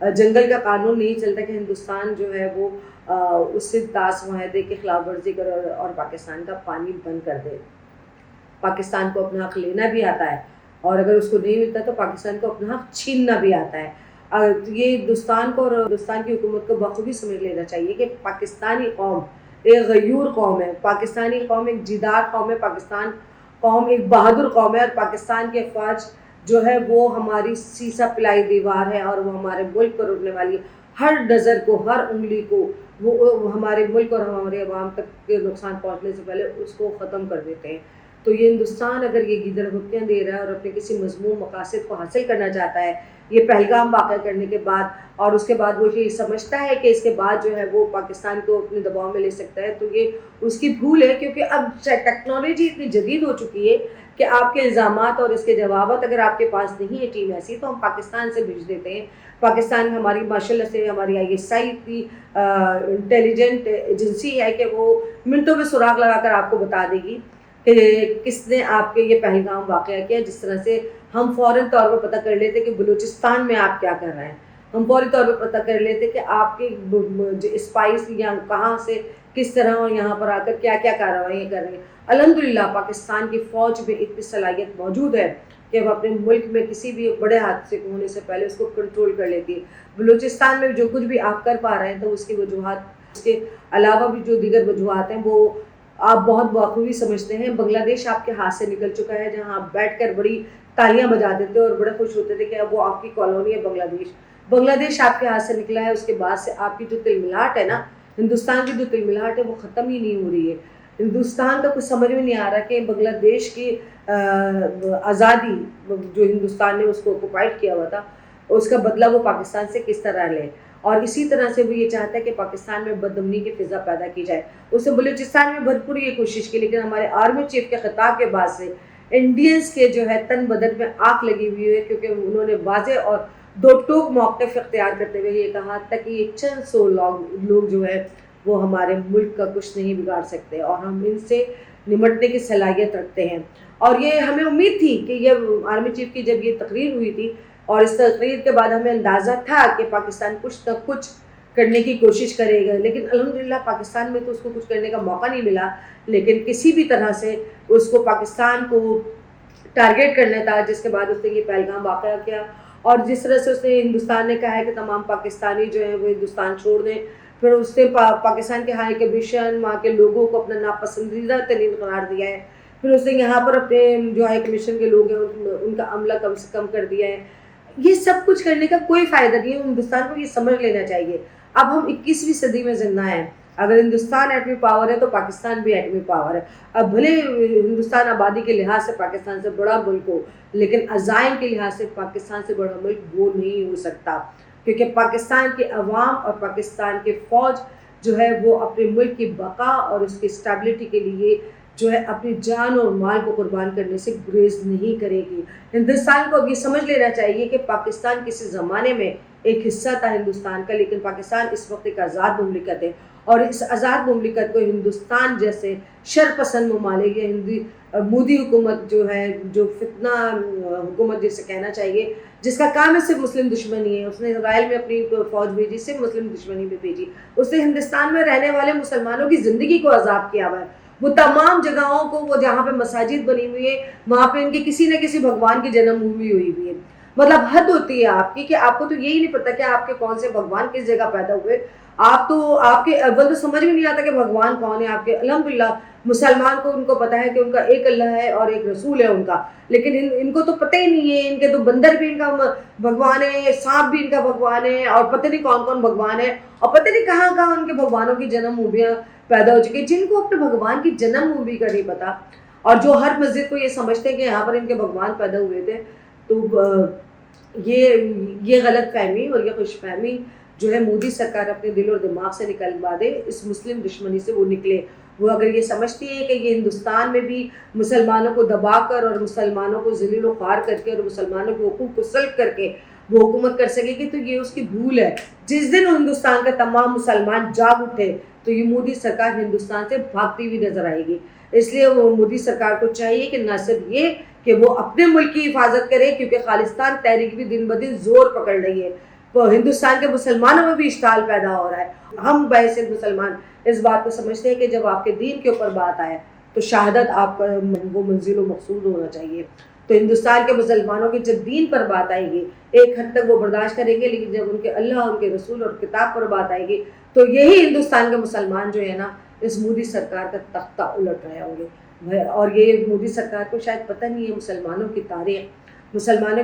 جنگل کا قانون نہیں چلتا کہ ہندوستان جو ہے وہ اس سے طاس معاہدے کی خلاف ورزی کرے اور پاکستان کا پانی بند کر دے. پاکستان کو اپنا حق لینا بھی آتا ہے اور اگر اس کو نہیں ملتا تو پاکستان کو اپنا حق چھیننا بھی آتا ہے. یہ ہندوستان کو اور ہندوستان کی حکومت کو بخوبی سمجھ لینا چاہیے کہ پاکستانی قوم ایک غیور قوم ہے. پاکستانی قوم ایک جیدار قوم ہے. پاکستان قوم ایک بہادر قوم ہے اور پاکستان کے افواج جو ہے وہ ہماری سیسا پلائی دیوار ہے اور وہ ہمارے ملک کو روکنے والی ہر نظر کو ہر انگلی کو وہ ہمارے ملک اور ہمارے عوام تک کے نقصان پہنچنے سے پہلے اس کو ختم کر دیتے ہیں. تو یہ ہندوستان اگر یہ گیدڑ گھپتیاں دے رہا ہے اور اپنے کسی مضمون مقاصد کو حاصل کرنا چاہتا ہے یہ پہلگام واقعہ کرنے کے بعد اور اس کے بعد وہ یہ سمجھتا ہے کہ اس کے بعد جو ہے وہ پاکستان کو اپنے دباؤ میں لے سکتا ہے تو یہ اس کی بھول ہے. کیونکہ اب ٹیکنالوجی اتنی جدید ہو چکی ہے کہ آپ کے الزامات اور اس کے جوابات اگر آپ کے پاس نہیں ہے ٹیم ایسی تو ہم پاکستان سے بھیج دیتے ہیں. پاکستان ہماری ماشاء اللہ سے ہماری ISI کی انٹیلیجنٹ ایجنسی ہے کہ وہ منٹوں میں سراغ لگا کر آپ کو بتا دے گی کہ کس نے آپ کے یہ پہلگام واقعہ کیا. جس طرح سے ہم فوراً طور پر پتہ کر لیتے کہ بلوچستان میں آپ کیا کر رہے ہیں. ہم فوری طور پر پتہ کر لیتے کہ آپ کے اسپائس یا کہاں سے کس طرح اور یہاں پر آ کر کیا کیا کارروائیاں کر رہے ہیں. الحمدللہ پاکستان کی فوج میں اتنی صلاحیت موجود ہے کہ وہ اپنے ملک میں کسی بھی بڑے حادثے کو ہونے سے پہلے اس کو کنٹرول کر لیتی ہے. بلوچستان میں جو کچھ بھی آپ کر پا رہے ہیں تو اس کی وجوہات اس کے علاوہ بھی جو دیگر وجوہات ہیں وہ آپ بہت بخوبی سمجھتے ہیں. بنگلہ دیش آپ کے ہاتھ سے نکل چکا ہے جہاں آپ بیٹھ کر بڑی تالیاں بجاتے تھے اور بڑے خوش ہوتے تھے کہ اب وہ آپ کی کالونی ہے بنگلہ دیش. بنگلہ دیش آپ کے ہاتھ سے نکلا ہے. اس کے بعد سے آپ کی جو تل ملاٹ ہے نا ہندوستان کی جو تل ملاٹ ہے وہ ختم ہی نہیں ہو رہی ہے. ہندوستان کا کچھ سمجھ میں نہیں آ رہا کہ بنگلہ دیش کی آزادی جو ہندوستان نے اس کو آکوپائڈ کیا ہوا تھا اس کا بدلہ وہ پاکستان سے کس طرح لے. اور اسی طرح سے وہ یہ چاہتا ہے کہ پاکستان میں بدامنی کی فضا پیدا کی جائے. اس نے بلوچستان میں بھرپور یہ کوشش کی لیکن ہمارے آرمی چیف کے خطاب کے بعد سے انڈینز کے جو ہے تن بدن میں آگ لگی ہوئی ہے کیونکہ انہوں نے واضح اور دو ٹوک موقف اختیار کرتے ہوئے یہ کہا تھا کہ یہ چند سو لوگ جو ہے وہ ہمارے ملک کا کچھ نہیں بگاڑ سکتے اور ہم ان سے نمٹنے کی صلاحیت رکھتے ہیں. اور یہ ہمیں امید تھی کہ یہ آرمی چیف کی جب یہ تقریر ہوئی تھی اور اس تقریر کے بعد ہمیں اندازہ تھا کہ پاکستان کچھ نہ کچھ کرنے کی کوشش کرے گا لیکن الحمدللہ پاکستان میں تو اس کو کچھ کرنے کا موقع نہیں ملا. لیکن کسی بھی طرح سے اس کو پاکستان کو ٹارگیٹ کرنا تھا جس کے بعد اس نے یہ پہلگام واقعہ کیا. اور جس طرح سے اس نے ہندوستان نے کہا ہے کہ تمام پاکستانی جو ہیں وہ ہندوستان چھوڑ دیں پھر اس نے پاکستان کے ہائی کمیشن وہاں کے لوگوں کو اپنا ناپسندیدہ ترین قرار دیا ہے. پھر اس نے یہاں پر اپنے جو ہائی کمیشن کے لوگ ہیں ان کا عملہ کم سے کم کر دیا ہے. یہ سب کچھ کرنے کا کوئی فائدہ نہیں ہے. ہندوستان کو یہ سمجھ لینا چاہیے اب ہم 21ویں صدی میں زندہ ہیں. اگر ہندوستان ایٹمی پاور ہے تو پاکستان بھی ایٹمی پاور ہے. اب بھلے ہندوستان آبادی کے لحاظ سے پاکستان سے بڑا ملک ہو لیکن عزائم کے لحاظ سے پاکستان سے بڑا ملک وہ نہیں ہو سکتا کیونکہ پاکستان کے عوام اور پاکستان کے فوج جو ہے وہ اپنے ملک کی بقا اور اس کی اسٹیبلٹی کے لیے جو ہے اپنی جان اور مال کو قربان کرنے سے گریز نہیں کرے گی. ہندوستان کو اب یہ سمجھ لینا چاہیے کہ پاکستان کسی زمانے میں ایک حصہ تھا ہندوستان کا لیکن پاکستان اس وقت ایک آزاد مملکت ہے اور اس آزاد مملکت کو ہندوستان جیسے شرپسند ممالک یا مودی حکومت جو ہے جو فتنہ حکومت جسے کہنا چاہیے جس کا کام ہے صرف مسلم دشمنی ہے. اس نے اسرائیل میں اپنی فوج بھیجی صرف مسلم دشمنی میں بھیجی. اس نے ہندوستان میں رہنے والے مسلمانوں کی زندگی کو عذاب کیا ہوا ہے. وہ تمام جگہوں کو وہ جہاں پہ مساجد بنی ہوئی ہے وہاں پہ ان کی کسی نہ کسی بھگوان کی جنم بھومی ہوئی ہوئی ہے. مطلب حد ہوتی ہے آپ کی کہ آپ کو تو یہی نہیں پتا کہ آپ کے کون سے بھگوان کس جگہ پیدا ہوئے. آپ کے اول تو سمجھ بھی نہیں آتا کہ بھگوان کون ہے آپ کے. الحمدللہ مسلمان کو ان کو پتا ہے کہ ان کا ایک اللہ ہے اور ایک رسول ہے ان کا لیکن ان کو تو پتہ ہی نہیں ہے. ان کے تو بندر بھی ان کا بھگوان ہے سانپ بھی ان کا بھگوان ہے اور پتہ نہیں کون کون بھگوان ہے اور پتہ نہیں کہاں کہاں ان کے بھگوانوں کی جنم بھومیاں پیدا ہو چکی جن کو اپنے بھگوان کی جنم بھومی کا نہیں پتا اور جو ہر مسجد کو یہ سمجھتے ہیں کہ یہاں پر ان کے بھگوان پیدا ہوئے تھے. تو یہ غلط فہمی اور یہ خوش فہمی جو ہے مودی سرکار اپنے دل اور دماغ سے نکلوا دے. اس مسلم دشمنی سے وہ نکلے. وہ اگر یہ سمجھتی ہے کہ یہ ہندوستان میں بھی مسلمانوں کو دبا کر اور مسلمانوں کو ذلیل و خوار کر کے اور مسلمانوں کے حقوق کو سلب کر کے وہ حکومت کر سکے گی تو یہ اس کی بھول ہے. جس دن ہندوستان کا تمام مسلمان جاگ اٹھے تو یہ مودی سرکار ہندوستان سے بھاگتی ہوئی نظر آئے گی. اس لیے وہ مودی سرکار کو چاہیے کہ نہ صرف یہ کہ وہ اپنے ملک کی حفاظت کرے کیونکہ خالصتان تحریک بھی دن بدن زور پکڑ رہی ہے. ہندوستان کے مسلمانوں میں بھی اشتعال پیدا ہو رہا ہے۔ ہم بحیثیت مسلمان اس بات کو سمجھتے ہیں کہ جب آپ کے دین کے اوپر بات آئے تو شہادت آپ کا وہ منزل و مقصود ہونا چاہیے۔ تو ہندوستان کے مسلمانوں کی جب دین پر بات آئے گی ایک حد تک وہ برداشت کریں گے، لیکن جب ان کے اللہ، ان کے رسول اور کتاب پر بات آئے گی تو یہی ہندوستان کے مسلمان جو ہے نا اس مودی سرکار کا تختہ الٹ رہے ہوں گے۔ اور یہ مودی سرکار کو شاید پتہ نہیں ہے مسلمانوں کی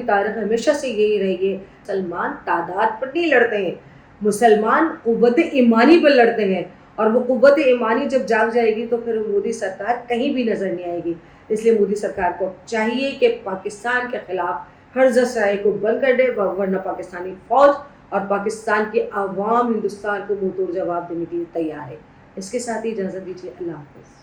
تاریخ ہمیشہ سے یہی رہی ہے، مسلمان تعداد پر نہیں لڑتے ہیں، مسلمان قوت ایمانی پر لڑتے ہیں، اور وہ قوت ایمانی جب جاگ جائے گی تو پھر مودی سرکار کہیں بھی نظر نہیں آئے گی۔ اس لیے مودی سرکار کو چاہیے کہ پاکستان کے خلاف ہر ذرائع کو بند کر دے، ورنہ پاکستانی فوج اور پاکستان کے عوام ہندوستان کو منہ توڑ جواب دینے کے لیے تیار ہے۔ اس کے ساتھ ہی اجازت دیجیے، اللہ حافظ۔